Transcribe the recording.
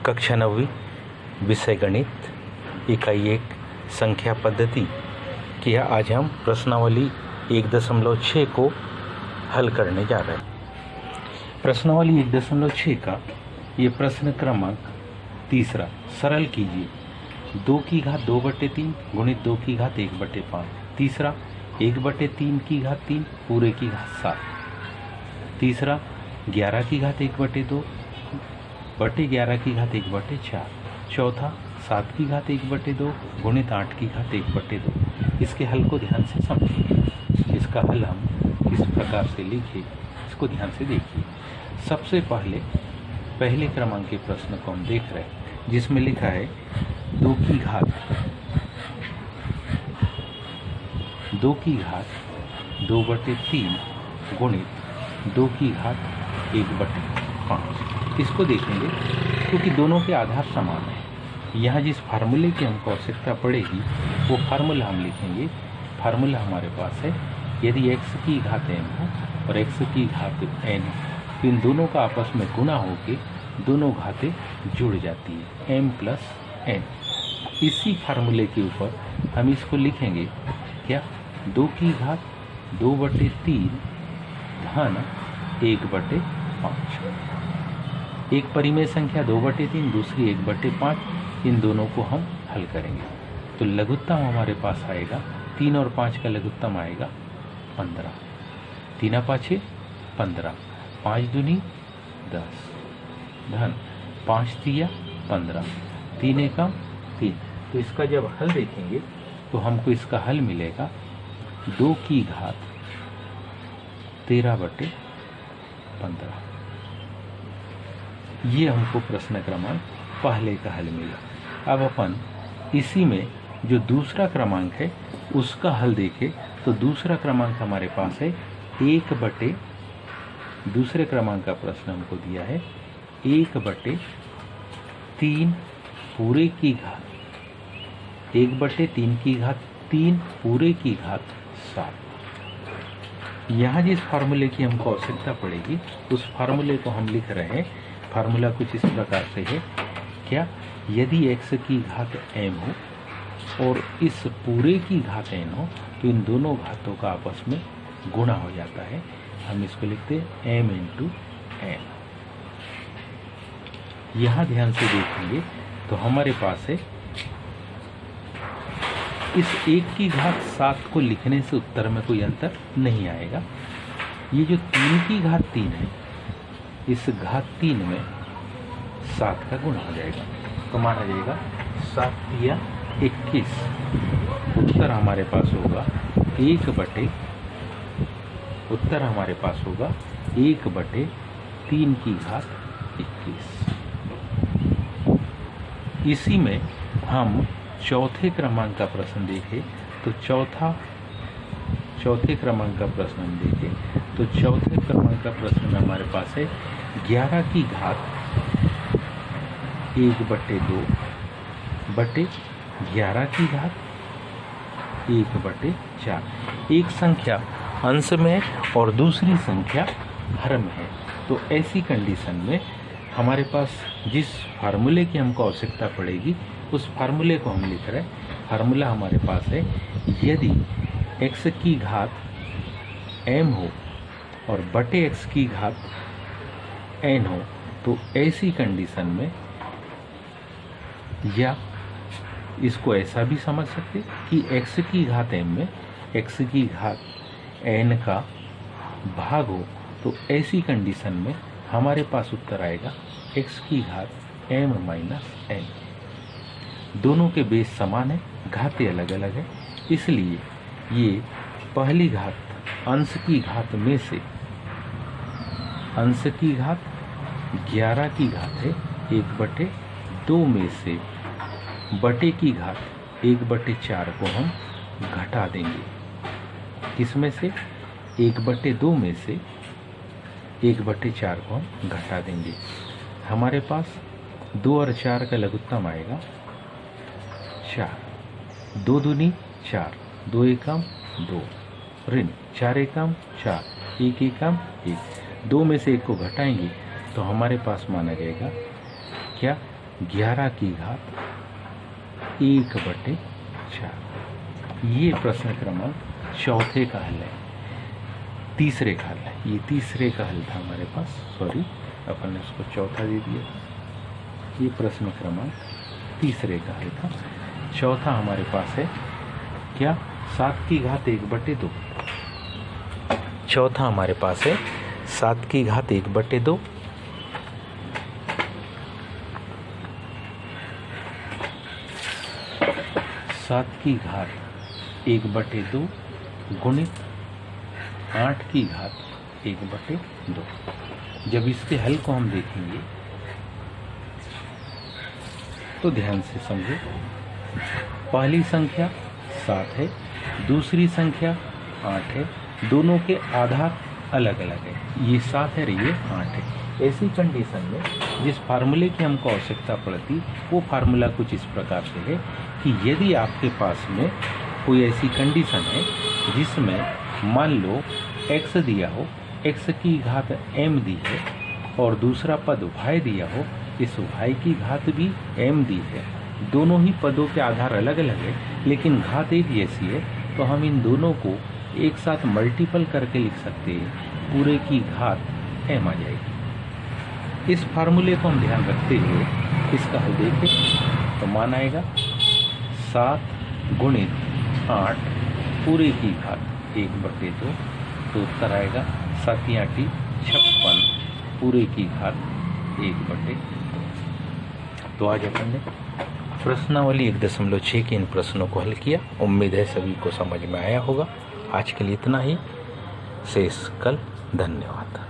कक्षा 9वीं विषय गणित इकाई 1 संख्या पद्धति की आज हम प्रश्नावली 1.6 को हल करने जा रहे हैं। प्रश्नावली 1.6 का ये प्रश्न क्रमांक तीसरा, सरल कीजिए 2 की घात 2/3 गुणित 2 की घात 1/5। तीसरा 1/3 की घात 3 पूरे की घात 7। तीसरा 11 की घात 1/2 बटे 11 की घात 1/4। चौथा 7 की घात 1/2 गुणित 8 की घात 1/2। इसके हल को ध्यान से समझिए। इसका हल हम किस प्रकार से लिखे इसको ध्यान से देखिए। सबसे पहले क्रमांक के प्रश्न को हम देख रहे हैं जिसमें लिखा है 2 की घात 2/3 गुणित 2 की घात 1/5। इसको देखेंगे क्योंकि दोनों के आधार समान है। यहाँ जिस फार्मूले की हमको आवश्यकता पड़ेगी वो फार्मूला हम लिखेंगे। फार्मूला हमारे पास है, यदि x की घात m हो और x की घात n तो इन दोनों का आपस में गुणा होके दोनों घातें जुड़ जाती है, m प्लस n। इसी फार्मूले के ऊपर हम इसको लिखेंगे क्या, 2 की घात 2/3 धन 1/5। एक परिमेय संख्या 2/3, दूसरी 1/5। इन दोनों को हम हल करेंगे तो लघुत्तम हमारे पास आएगा 3 और 5 का लघुत्तम आएगा 15। 3 5 15, 5 दूनी 10 धन 5 3 15, 3 एकम 3। तो इसका जब हल देखेंगे तो हमको इसका हल मिलेगा 2 की घात 13/15। ये हमको प्रश्न क्रमांक पहले का हल मिला। अब अपन इसी में जो दूसरा क्रमांक है उसका हल देखें तो दूसरा क्रमांक हमारे पास है दूसरे क्रमांक का प्रश्न हमको दिया है 1/3 पूरे की घात 1/3 की घात 3 पूरे की घात 7। यहाँ जिस फार्मूले की हमको आवश्यकता पड़ेगी उस फार्मूले को हम लिख रहे हैं। फार्मूला कुछ इस प्रकार से है क्या, यदि x की घात m हो और इस पूरे की घात n हो तो इन दोनों घातों का आपस में गुणा हो जाता है। हम इसको लिखते हैं m × n। यहाँ ध्यान से देखेंगे तो हमारे पास है इस 1 की घात 7 को लिखने से उत्तर में कोई अंतर नहीं आएगा। ये जो 3 की घात 3 है इस घात 3 में 7 का गुणा हो जाएगा तो माना जाएगा 7 3 21। उत्तर हमारे पास होगा 1/3 की घात 21। इसी में हम चौथे क्रमांक का प्रश्न देखें तो चौथे क्रमांक का प्रश्न हम देखें तो चौथे क्रमांक का प्रश्न में हमारे पास है 11 की घात 1/2 बटे 11 की घात 1/4। एक संख्या अंश में और दूसरी संख्या हर में है तो ऐसी कंडीशन में हमारे पास जिस फार्मूले की हमको आवश्यकता पड़ेगी उस फार्मूले को हम लिख रहे हैं। फार्मूला हमारे पास है, यदि x की घात m हो और बटे x की घात n हो तो ऐसी कंडीशन में, या इसको ऐसा भी समझ सकते कि x की घात m में x की घात n का भाग हो तो ऐसी कंडीशन में हमारे पास उत्तर आएगा x की घात m - n। दोनों के बेस समान है, घातें अलग अलग है, इसलिए ये पहली घात अंश की घात में से अंश की घात 11 की घात है 1/2 में से बटे की घात 1/4 को हम घटा देंगे। किसमें से, 1/2 में से 1/4 को हम घटा देंगे। हमारे पास 2 और 4 का लघुत्तम आएगा 4। 2 दूनी 4, 2 एकम 2 ऋण 4 एकम 4, 1 एकम 1। 2 में से 1 को घटाएंगे तो हमारे पास माना जाएगा क्या, 11 की घात 1/4। ये प्रश्न क्रमांक चौथे का हल है, तीसरे का हल है। ये तीसरे का हल था हमारे पास, सॉरी अपन ने उसको चौथा दे दिया। ये प्रश्न क्रमांक तीसरे का हल था। चौथा हमारे पास है क्या, 7 की घात 1/2। चौथा हमारे पास है 7 की घात 1/2। 7 की घात 1/2 गुणित 8 की घात 1/2। जब इसके हल को हम देखेंगे तो ध्यान से समझो। पहली संख्या 7 है, दूसरी संख्या 8 है, दोनों के आधार अलग अलग है। ये 7 है और ये 8 है। ऐसी कंडीशन में जिस फार्मूले की हमको आवश्यकता पड़ती, वो फार्मूला कुछ इस प्रकार से है कि यदि आपके पास में कोई ऐसी कंडीशन है जिसमें मान लो x दिया हो, x की घात m दी है, और दूसरा पद y दिया हो, इस y की घात भी m दी है, दोनों ही पदों के आधार अलग अलग है लेकिन घात एक जैसी है, तो हम इन दोनों को एक साथ मल्टीपल करके लिख सकते हैं, पूरे की घात m आ जाएगी। इस फार्मूले को हम ध्यान रखते हुए इसका हल देखें तो मान आएगा 7 गुणित 8 पूरे की घात 1/2, तो उत्तर आएगा 7 × 8 56 पूरे की घात 1/2। तो आज अपन ने प्रश्नावली 1.6 के इन प्रश्नों को हल किया। उम्मीद है सभी को समझ में आया होगा। आज के लिए इतना ही, शेष कल। धन्यवाद।